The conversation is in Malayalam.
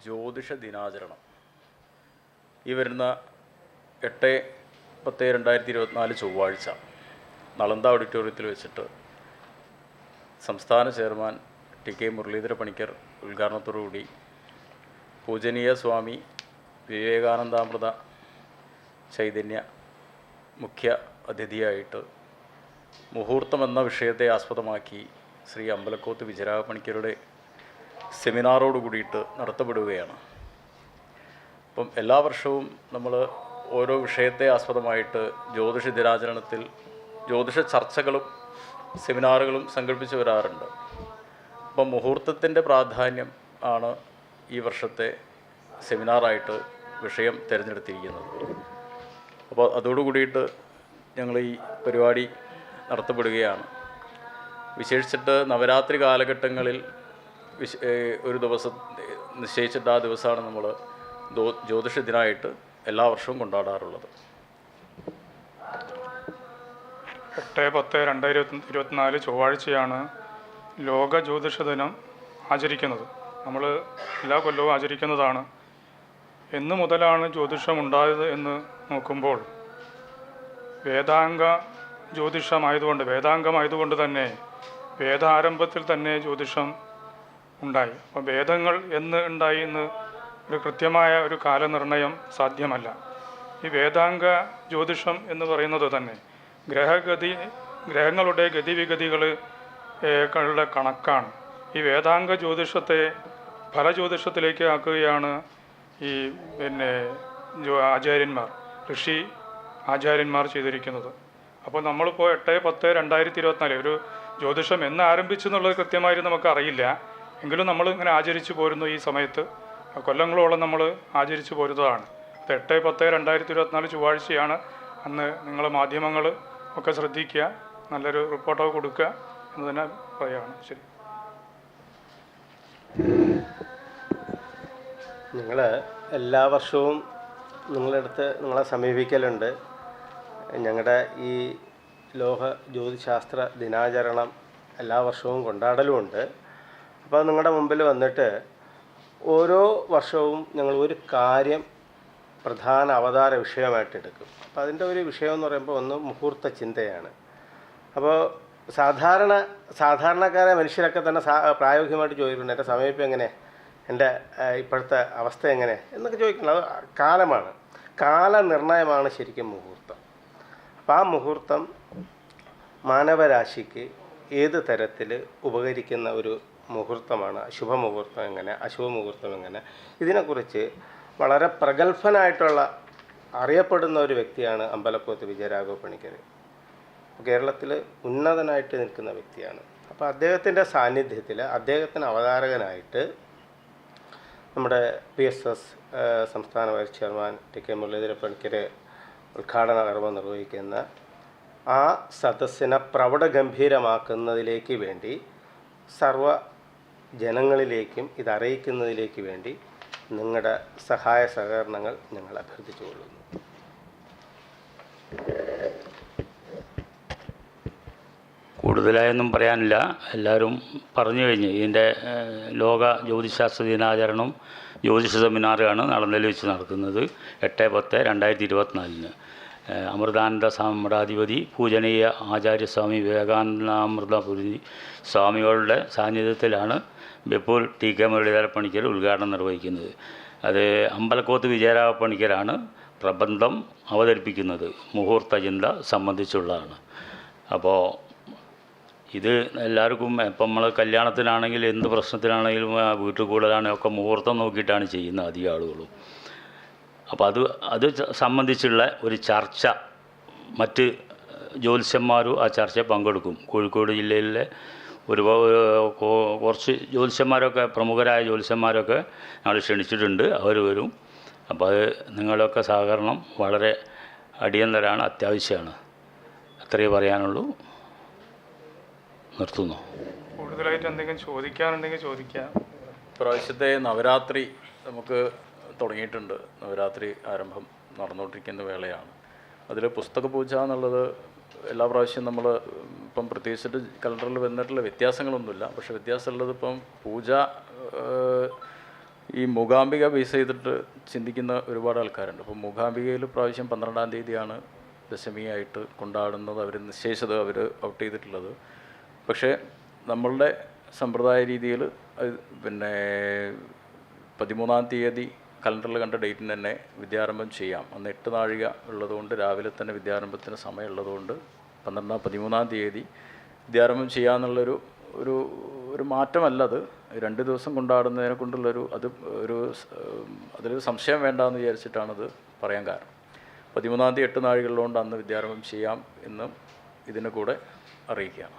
ജ്യോതിഷ ദിനാചരണം ഈ വരുന്ന 8/10/2024 ചൊവ്വാഴ്ച നളന്ദ ഓഡിറ്റോറിയത്തിൽ വെച്ചിട്ട് സംസ്ഥാന ചെയർമാൻ ടി.കെ. മുരളീധര പണിക്കർ ഉദ്ഘാടനത്തോടുകൂടി പൂജനീയ സ്വാമി വിവേകാനന്ദാമൃത ചൈതന്യ മുഖ്യ അതിഥിയായിട്ട് മുഹൂർത്തം എന്ന വിഷയത്തെ ആസ്പദമാക്കി ശ്രീ അമ്പലക്കോത്ത് വിജയരാഘവ പണിക്കരുടെ സെമിനാറോട് കൂടിയിട്ട് നടത്തപ്പെടുകയാണ്. അപ്പം എല്ലാ വർഷവും നമ്മൾ ഓരോ വിഷയത്തെ ആസ്പദമായിട്ട് ജ്യോതിഷ ദിനാചരണത്തിൽ ജ്യോതിഷ ചർച്ചകളും സെമിനാറുകളും സംഘടിപ്പിച്ച് വരാറുണ്ട്. അപ്പം മുഹൂർത്തത്തിൻ്റെ പ്രാധാന്യം ആണ് ഈ വർഷത്തെ സെമിനാറായിട്ട് വിഷയം തിരഞ്ഞെടുത്തിരിക്കുന്നത്. അപ്പോൾ അതോടുകൂടിയിട്ട് ഞങ്ങൾ ഈ പരിപാടി നടത്തപ്പെടുകയാണ്. വിശേഷിച്ചിട്ട് നവരാത്രി കാലഘട്ടങ്ങളിൽ ഒരു ദിവസം നിശ്ചയിച്ചിട്ട് ആ ദിവസമാണ് നമ്മൾ ജ്യോതിഷ ദിനമായിട്ട് എല്ലാ വർഷവും കൊണ്ടാടാറുള്ളത്. 8/10/2024 ചൊവ്വാഴ്ചയാണ് ലോക ജ്യോതിഷ ദിനം ആചരിക്കുന്നത്. നമ്മൾ എല്ലാ കൊല്ലവും ആചരിക്കുന്നതാണ്. എന്ന് മുതലാണ് ജ്യോതിഷം ഉണ്ടായത് എന്ന് നോക്കുമ്പോൾ വേദാംഗമായതുകൊണ്ട് തന്നെ വേദാരംഭത്തിൽ തന്നെ ജ്യോതിഷം ഉണ്ടായി. അപ്പോൾ വേദങ്ങൾ എന്ന് ഉണ്ടായി എന്ന് ഒരു കൃത്യമായ ഒരു കാലനിർണയം സാധ്യമല്ല. ഈ വേദാംഗ ജ്യോതിഷം എന്ന് പറയുന്നത് തന്നെ ഗ്രഹങ്ങളുടെ ഗതിവിഗതികളുടെ കണക്കാണ്. ഈ വേദാംഗ ജ്യോതിഷത്തെ ഫലജ്യോതിഷത്തിലേക്ക് ആക്കുകയാണ് ഈ ഋഷി ആചാര്യന്മാർ ചെയ്തിരിക്കുന്നത്. അപ്പോൾ നമ്മളിപ്പോൾ 8/10/2024 ഒരു ജ്യോതിഷം എന്ന് ആരംഭിച്ചു എന്നുള്ളത് കൃത്യമായിട്ട് നമുക്കറിയില്ല. എങ്കിലും നമ്മൾ ഇങ്ങനെ ആചരിച്ചു പോരുന്നു. ഈ സമയത്ത് കൊല്ലങ്ങളോളം നമ്മൾ ആചരിച്ചു പോരുന്നതാണ്. അത് 8/10/2024 ചൊവ്വാഴ്ചയാണ്. അന്ന് നിങ്ങൾ മാധ്യമങ്ങൾ ഒക്കെ ശ്രദ്ധിക്കുക, നല്ലൊരു റിപ്പോർട്ടൊക്കെ കൊടുക്കുക എന്ന് തന്നെ പറയുകയാണ്. ശരി. നിങ്ങൾ എല്ലാ വർഷവും നിങ്ങളെ സമീപിക്കലുണ്ട്. ഞങ്ങളുടെ ഈ ലോക ജ്യോതിശാസ്ത്ര ദിനാചരണം എല്ലാ വർഷവും കൊണ്ടാടലുമുണ്ട്. അപ്പോൾ നിങ്ങളുടെ മുമ്പിൽ വന്നിട്ട് ഓരോ വർഷവും ഞങ്ങൾ ഒരു കാര്യം പ്രധാന അവതാര വിഷയമായിട്ട് എടുക്കും. അപ്പോൾ അതിൻ്റെ ഒരു വിഷയം എന്ന് പറയുമ്പോൾ ഒന്ന് മുഹൂർത്ത ചിന്തയാണ്. അപ്പോൾ സാധാരണക്കാരെ മനുഷ്യരൊക്കെ തന്നെ പ്രായോഗികമായിട്ട് ചോദിക്കുന്നുണ്ട്, എൻ്റെ സമീപം എങ്ങനെ, എൻ്റെ ഇപ്പോഴത്തെ അവസ്ഥ എങ്ങനെ എന്നൊക്കെ ചോദിക്കുന്നത്. അത് കാലമാണ്, കാലനിർണയമാണ് ശരിക്കും മുഹൂർത്തം. അപ്പോൾ ആ മുഹൂർത്തം മാനവരാശിക്ക് ഏത് തരത്തിൽ ഉപകരിക്കുന്ന ഒരു മുഹൂർത്തമാണ്. ശുഭമുഹൂർത്തം എങ്ങനെ, അശുഭമുഹൂർത്തം എങ്ങനെ, ഇതിനെക്കുറിച്ച് വളരെ പ്രഗത്ഭനായിട്ടുള്ള അറിയപ്പെടുന്ന ഒരു വ്യക്തിയാണ് അമ്പലക്കോത്ത് വിജയരാഘവ പണിക്കർ. കേരളത്തിൽ ഉന്നതനായിട്ട് നിൽക്കുന്ന വ്യക്തിയാണ്. അപ്പോൾ അദ്ദേഹത്തിൻ്റെ സാന്നിധ്യത്തിൽ അദ്ദേഹത്തിന് അവതാരകനായിട്ട് നമ്മുടെ PSS സംസ്ഥാന വൈസ് ചെയർമാൻ ടി.കെ. മുരളീധര പണിക്കർ ഉദ്ഘാടന കർമ്മം നിർവഹിക്കുന്ന ആ സദസ്സിനെ പ്രൗഢഗംഭീരമാക്കുന്നതിലേക്ക് വേണ്ടി സർവ ജനങ്ങളിലേക്കും ഇതറിയിക്കുന്നതിലേക്ക് വേണ്ടി നിങ്ങളുടെ സഹായ സഹകരണങ്ങൾ ഞങ്ങൾ അഭ്യർത്ഥിച്ചുകൊള്ളുന്നു. കൂടുതലായൊന്നും പറയാനില്ല, എല്ലാവരും പറഞ്ഞു കഴിഞ്ഞ്. ഇതിൻ്റെ ലോക ജ്യോതിശാസ്ത്ര ദിനാചരണം ജ്യോതിഷ സെമിനാറാണ് നളന്ദയിൽ വെച്ച് നടക്കുന്നത് 8/10/2024. അമൃതാനന്ദ സാമ്രാധിപതി പൂജനീയ ആചാര്യസ്വാമി വിവേകാനന്ദാമൃതപുരി സ്വാമികളുടെ സാന്നിധ്യത്തിലാണ് ബെപ്പൂർ ടി.കെ. മുരളീധര പണിക്കർ ഉദ്ഘാടനം നിർവഹിക്കുന്നത്. അത് അമ്പലക്കോത്ത് വിജയരാഘവ പണിക്കരാണ് പ്രബന്ധം അവതരിപ്പിക്കുന്നത്. മുഹൂർത്ത ചിന്ത സംബന്ധിച്ചുള്ളതാണ്. അപ്പോൾ ഇത് എല്ലാവർക്കും ഇപ്പം നമ്മൾ കല്യാണത്തിനാണെങ്കിൽ എന്ത് പ്രശ്നത്തിനാണെങ്കിലും വീട്ടിൽ കൂടുതലാണെങ്കിൽ ഒക്കെ മുഹൂർത്തം നോക്കിയിട്ടാണ് ചെയ്യുന്നത് അധികം ആളുകളും. അപ്പോൾ അത് സംബന്ധിച്ചുള്ള ഒരു ചർച്ച മറ്റ് ജ്യോത്സ്യന്മാരും ആ ചർച്ചയിൽ പങ്കെടുക്കും. കോഴിക്കോട് ജില്ലയിലെ കുറച്ച് ജ്യോത്സ്യന്മാരൊക്കെ, പ്രമുഖരായ ജ്യോത്സ്യന്മാരൊക്കെ ഞങ്ങൾ ക്ഷണിച്ചിട്ടുണ്ട്, അവർ വരും. അപ്പോൾ അത് നിങ്ങളുടെയൊക്കെ സഹകരണം വളരെ അടിയന്തരമാണ്, അത്യാവശ്യമാണ്. അത്രയേ പറയാനുള്ളൂ. നിർത്തുന്നു. കൂടുതലായിട്ട് എന്തെങ്കിലും ചോദിക്കാനുണ്ടെങ്കിൽ ചോദിക്കാം. പ്രാവശ്യത്തെ നവരാത്രി നമുക്ക് തുടങ്ങിയിട്ടുണ്ട്. നവരാത്രി ആരംഭം നടന്നുകൊണ്ടിരിക്കുന്ന വേളയാണ്. അതിൽ പുസ്തക പൂജ എന്നുള്ളത് എല്ലാ പ്രാവശ്യവും നമ്മൾ ഇപ്പം പ്രത്യേകിച്ചിട്ട് കലണ്ടറിൽ വന്നിട്ടുള്ള വ്യത്യാസങ്ങളൊന്നുമില്ല. പക്ഷേ വ്യത്യാസമുള്ളത് ഇപ്പം പൂജ ഈ മൂകാംബിക ബേസ് ചെയ്തിട്ട് ചിന്തിക്കുന്ന ഒരുപാട് ആൾക്കാരുണ്ട്. അപ്പോൾ മൂകാംബികയിൽ പ്രാവശ്യം 12-ാം തീയതിയാണ് ദശമിയായിട്ട് കൊണ്ടാടുന്നത്. അവർ നിശ്ചയിച്ചത് അവർ ഔട്ട് ചെയ്തിട്ടുള്ളത്. പക്ഷേ നമ്മളുടെ സമ്പ്രദായ രീതിയിൽ പിന്നെ 13-ാം തീയതി കലണ്ടറിൽ കണ്ട ഡേറ്റിന് തന്നെ വിദ്യാരംഭം ചെയ്യാം. അന്ന് 8 നാഴിക ഉള്ളതുകൊണ്ട് രാവിലെ തന്നെ വിദ്യാരംഭത്തിന് സമയമുള്ളതുകൊണ്ട് 13-ാം തീയതി വിദ്യാരംഭം ചെയ്യാമെന്നുള്ളൊരു ഒരു മാറ്റമല്ലത്. 2 ദിവസം കൊണ്ടാടുന്നതിനെ കൊണ്ടുള്ളൊരു അതിലൊരു സംശയം വേണ്ടാന്ന് വിചാരിച്ചിട്ടാണത് പറയാൻ കാരണം. 13-ാം തീയതി 8 നാഴികളുള്ളതുകൊണ്ട് അന്ന് വിദ്യാരംഭം ചെയ്യാം എന്ന് ഇതിന് കൂടെ അറിയിക്കുകയാണ്.